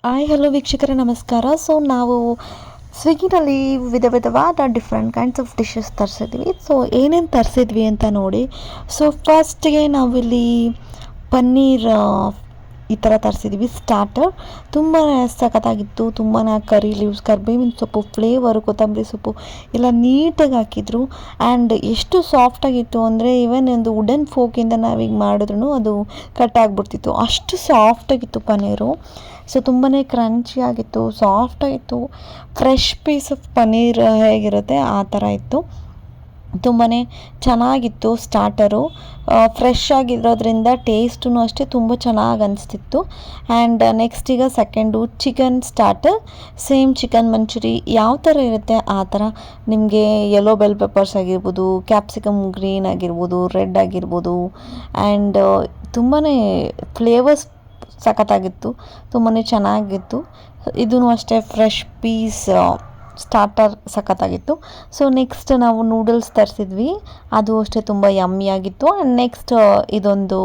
Hi hello ವೀಕ್ಷಕರೇ ನಮಸ್ಕಾರ. So ನಾವು ಸ್ವಿಗ್ಗಿನಲ್ಲಿ ವಿಧವಾದ ಡಿಫ್ರೆಂಟ್ ಕೈಂಡ್ಸ್ ಆಫ್ ಡಿಶಸ್ ತರಿಸಿದ್ವಿ. ಸೊ ಏನೇನು ತರಿಸಿದ್ವಿ ಅಂತ ನೋಡಿ. ಸೊ ಫಸ್ಟ್ಗೆ ನಾವಿಲ್ಲಿ ಪನ್ನೀರ್ ಈ ಥರ ತರಿಸಿದ್ವಿ ಸ್ಟಾರ್ಟರ್. ತುಂಬಾ ಸಖತ್ತಾಗಿತ್ತು. ತುಂಬಾ ಕರಿ ಲೀವ್ಸ್, ಕರ್ಬೇವಿನ ಸೊಪ್ಪು, ಫ್ಲೇವರು, ಕೊತ್ತಂಬರಿ ಸೊಪ್ಪು ಎಲ್ಲ ನೀಟಾಗಿ ಹಾಕಿದ್ರು. ಆ್ಯಂಡ್ ಎಷ್ಟು ಸಾಫ್ಟಾಗಿತ್ತು ಅಂದರೆ ಈವನ್ ಒಂದು ವುಡನ್ ಫೋಕಿಂದ ನಾವೀಗ ಮಾಡಿದ್ರೂ ಅದು ಕಟ್ ಆಗಿಬಿಡ್ತಿತ್ತು, ಅಷ್ಟು ಸಾಫ್ಟಾಗಿತ್ತು ಪನ್ನೀರು. ಸೊ ತುಂಬಾ ಕ್ರಂಚಿಯಾಗಿತ್ತು, ಸಾಫ್ಟಾಗಿತ್ತು. ಫ್ರೆಶ್ ಪೀಸ್ ಆಫ್ ಪನ್ನೀರ್ ಹೇಗಿರುತ್ತೆ ಆ ಥರ ಇತ್ತು. ತುಂಬಾ ಚೆನ್ನಾಗಿತ್ತು ಸ್ಟಾರ್ಟರು. ಫ್ರೆಶ್ ಆಗಿರೋದ್ರಿಂದ ಟೇಸ್ಟೂ ಅಷ್ಟೇ ತುಂಬ ಚೆನ್ನಾಗಿ ಅನಿಸ್ತಿತ್ತು. ಆ್ಯಂಡ್ ನೆಕ್ಸ್ಟ್ ಈಗ second chicken starter. Same chicken manchurian ಯಾವ ಥರ ಇರುತ್ತೆ ಆ ಥರ ನಿಮಗೆ ಯೆಲ್ಲೋ ಬೆಲ್ ಪೆಪ್ಪರ್ಸ್ ಆಗಿರ್ಬೋದು, ಕ್ಯಾಪ್ಸಿಕಮ್ ಗ್ರೀನ್ ಆಗಿರ್ಬೋದು, ರೆಡ್ ಆಗಿರ್ಬೋದು. ಆ್ಯಂಡ್ ತುಂಬಾ ಫ್ಲೇವರ್ಸ್ ಸಖತ್ತಾಗಿತ್ತು, ತುಂಬಾ ಚೆನ್ನಾಗಿತ್ತು. ಇದೂ ಅಷ್ಟೇ ಫ್ರೆಶ್ ಪೀಸ್ ಸ್ಟಾರ್ಟರ್ ಸಖತ್ತಾಗಿತ್ತು. ಸೊ ನೆಕ್ಸ್ಟ್ ನಾವು ನೂಡಲ್ಸ್ ತರಿಸಿದ್ವಿ, ಅದು ಅಷ್ಟೇ ತುಂಬ ಯಮ್ಮಿಯಾಗಿತ್ತು. ಆ್ಯಂಡ್ ನೆಕ್ಸ್ಟ್ ಇದೊಂದು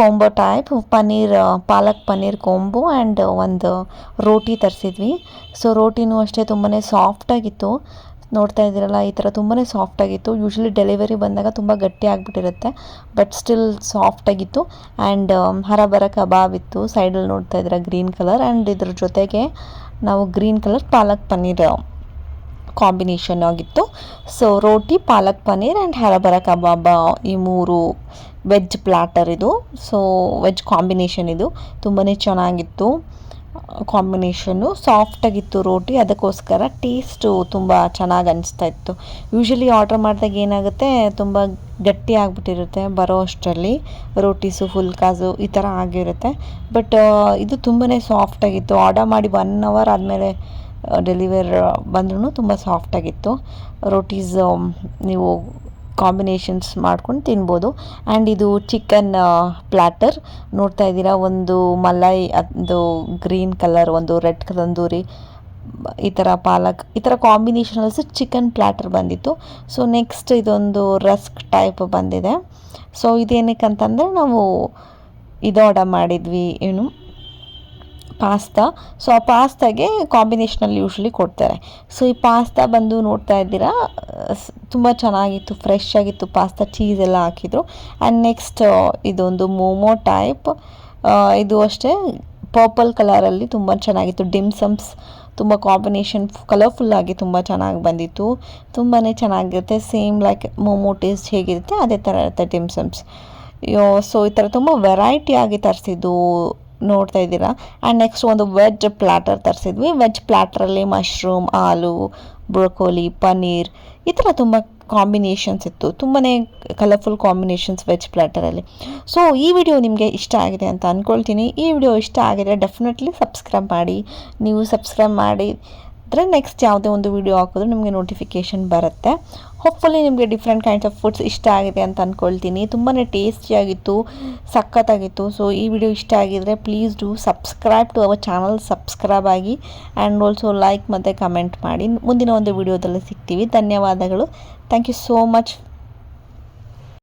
combo type paneer, palak paneer combo. And ಒಂದು ರೋಟಿ ತರಿಸಿದ್ವಿ. ಸೊ ರೋಟಿನೂ ಅಷ್ಟೇ ತುಂಬಾ ಸಾಫ್ಟಾಗಿತ್ತು. ನೋಡ್ತಾ ಇದ್ದೀರಲ್ಲ, ಈ ಥರ ತುಂಬಾ ಸಾಫ್ಟಾಗಿತ್ತು. ಯೂಶ್ವಲಿ ಡೆಲಿವರಿ ಬಂದಾಗ ತುಂಬ ಗಟ್ಟಿ ಆಗಿಬಿಟ್ಟಿರುತ್ತೆ, ಬಟ್ ಸ್ಟಿಲ್ ಸಾಫ್ಟಾಗಿತ್ತು. ಆ್ಯಂಡ್ ಹರಬರ ಕಬಾಬ್ ಇತ್ತು ಸೈಡಲ್ಲಿ ನೋಡ್ತಾ ಇದ್ದೀರ, ಗ್ರೀನ್ ಕಲರ್. ಆ್ಯಂಡ್ ಇದ್ರ ಜೊತೆಗೆ ನಾವು green colour palak paneer combination ಆಗಿತ್ತು. So roti, palak paneer and ಹರಬರ ಕಬಾಬ್, ಈ ಮೂರು ವೆಜ್ ಪ್ಲ್ಯಾಟರ್ ಇದು. ಸೊ ವೆಜ್ ಕಾಂಬಿನೇಷನ್ ಇದು ತುಂಬಾ ಚೆನ್ನಾಗಿತ್ತು. ಕಾಂಬಿನೇಷನ್ನು ಸಾಫ್ಟಾಗಿತ್ತು ರೋಟಿ, ಅದಕ್ಕೋಸ್ಕರ ಟೇಸ್ಟು ತುಂಬ ಚೆನ್ನಾಗಿ ಅನಿಸ್ತಾ ಇತ್ತು. ಯೂಶ್ವಲಿ ಆರ್ಡ್ರ್ ಮಾಡಿದಾಗ ಏನಾಗುತ್ತೆ, ತುಂಬ ಗಟ್ಟಿ ಆಗಿಬಿಟ್ಟಿರುತ್ತೆ ಬರೋ ಅಷ್ಟರಲ್ಲಿ, ರೋಟೀಸು ಫುಲ್ ಕಾಜು ಈ ಥರ ಆಗಿರುತ್ತೆ. ಬಟ್ ಇದು ತುಂಬಾ ಸಾಫ್ಟಾಗಿತ್ತು. ಆರ್ಡರ್ ಮಾಡಿ 1 ಅವರ್ ಆದಮೇಲೆ ಡೆಲಿವರ್ ಬಂದ್ರೂ ತುಂಬ ಸಾಫ್ಟಾಗಿತ್ತು. ರೋಟೀಸ್ ನೀವು ಕಾಂಬಿನೇಷನ್ಸ್ ಮಾಡ್ಕೊಂಡು ತಿನ್ಬೋದು. ಆ್ಯಂಡ್ ಇದು ಚಿಕನ್ ಪ್ಲ್ಯಾಟರ್ ನೋಡ್ತಾ ಇದ್ದೀರಾ, ಒಂದು ಮಲೈ, ಅದು ಗ್ರೀನ್ ಕಲರ್, ಒಂದು ರೆಡ್ ತಂದೂರಿ, ಈ ಥರ ಪಾಲಕ್, ಈ ಥರ ಕಾಂಬಿನೇಷನಲ್ಸ್ ಚಿಕನ್ ಪ್ಲ್ಯಾಟರ್ ಬಂದಿತ್ತು. ಸೊ ನೆಕ್ಸ್ಟ್ ಇದೊಂದು ರಸ್ಕ್ ಟೈಪ್ ಬಂದಿದೆ. ಸೊ ಇದೇನಕ್ಕೆ ಅಂತಂದರೆ ನಾವು ಇದು ಆರ್ಡರ್ ಮಾಡಿದ್ವಿ, ಪಾಸ್ತಾ. ಸೊ ಆ ಪಾಸ್ತಾಗೆ ಕಾಂಬಿನೇಷನಲ್ಲಿ ಯೂಶ್ವಲಿ ಕೊಡ್ತಾರೆ. ಸೊ ಈ ಪಾಸ್ತಾ ಬಂದು ನೋಡ್ತಾ ಇದ್ದೀರಾ, ತುಂಬ ಚೆನ್ನಾಗಿತ್ತು, ಫ್ರೆಶ್ ಆಗಿತ್ತು ಪಾಸ್ತಾ, ಚೀಸ್ ಎಲ್ಲ ಹಾಕಿದ್ರು. ಆ್ಯಂಡ್ ನೆಕ್ಸ್ಟ್ ಇದೊಂದು ಮೋಮೋ ಟೈಪ್, ಇದು ಅಷ್ಟೇ ಪರ್ಪಲ್ ಕಲರಲ್ಲಿ ತುಂಬ ಚೆನ್ನಾಗಿತ್ತು. ಡಿಮ್ಸಮ್ಸ್ ತುಂಬ ಕಾಂಬಿನೇಷನ್ ಕಲರ್ಫುಲ್ಲಾಗಿ ತುಂಬ ಚೆನ್ನಾಗಿ ಬಂದಿತ್ತು. ತುಂಬಾ ಚೆನ್ನಾಗಿರುತ್ತೆ, ಸೇಮ್ ಲೈಕ್ ಮೋಮೋ ಟೇಸ್ಟ್ ಹೇಗಿರುತ್ತೆ ಅದೇ ಥರ ಇರುತ್ತೆ ಡಿಮ್ಸಮ್ಸ್. ಸೊ ಈ ಥರ ತುಂಬ ವೆರೈಟಿಯಾಗಿ ತರಿಸಿದ್ದು ನೋಡ್ತಾ ಇದ್ದೀರಾ. ಆ್ಯಂಡ್ ನೆಕ್ಸ್ಟ್ ಒಂದು ವೆಜ್ ಪ್ಲ್ಯಾಟರ್ ತರಿಸಿದ್ವಿ. ವೆಜ್ ಪ್ಲ್ಯಾಟ್ರಲ್ಲಿ ಮಶ್ರೂಮ್, ಆಲೂ, ಬ್ರೊಕೋಲಿ, ಪನ್ನೀರ್, ಈ ಥರ ತುಂಬ ಕಾಂಬಿನೇಷನ್ಸ್ ಇತ್ತು. ತುಂಬಾ ಕಲರ್ಫುಲ್ ಕಾಂಬಿನೇಷನ್ಸ್ ವೆಜ್ ಪ್ಲ್ಯಾಟರಲ್ಲಿ. ಸೊ ಈ ವಿಡಿಯೋ ನಿಮಗೆ ಇಷ್ಟ ಆಗಿದೆ ಅಂತ ಅಂದ್ಕೊಳ್ತೀನಿ. ಈ ವಿಡಿಯೋ ಇಷ್ಟ ಆಗಿದ್ರೆ ಡೆಫಿನೆಟ್ಲಿ ಸಬ್ಸ್ಕ್ರೈಬ್ ಮಾಡಿ. ನೀವು ಸಬ್ಸ್ಕ್ರೈಬ್ ಮಾಡಿದರೆ ನೆಕ್ಸ್ಟ್ ಯಾವುದೇ ಒಂದು ವಿಡಿಯೋ ಹಾಕಿದ್ರು ನಿಮಗೆ ನೋಟಿಫಿಕೇಷನ್ ಬರುತ್ತೆ. ಹೋಪ್ಫುಲಿ ನಿಮಗೆ ಡಿಫ್ರೆಂಟ್ ಕೈಂಡ್ಸ್ ಆಫ್ ಫುಡ್ಸ್ ಇಷ್ಟ ಆಗಿದೆ ಅಂತ ಅಂದ್ಕೊಳ್ತೀನಿ. ತುಂಬಾ ಟೇಸ್ಟಿಯಾಗಿತ್ತು, ಸಖತ್ತಾಗಿತ್ತು. ಸೊ ಈ ವಿಡಿಯೋ ಇಷ್ಟ ಆಗಿದರೆ please do subscribe to our channel, subscribe ಆಗಿ. ಆ್ಯಂಡ್ ಆಲ್ಸೋ ಲೈಕ್ ಮತ್ತು ಕಮೆಂಟ್ ಮಾಡಿ. ಮುಂದಿನ ಒಂದು ವಿಡಿಯೋದಲ್ಲಿ ಸಿಗ್ತೀವಿ. ಧನ್ಯವಾದಗಳು. Thank you so much.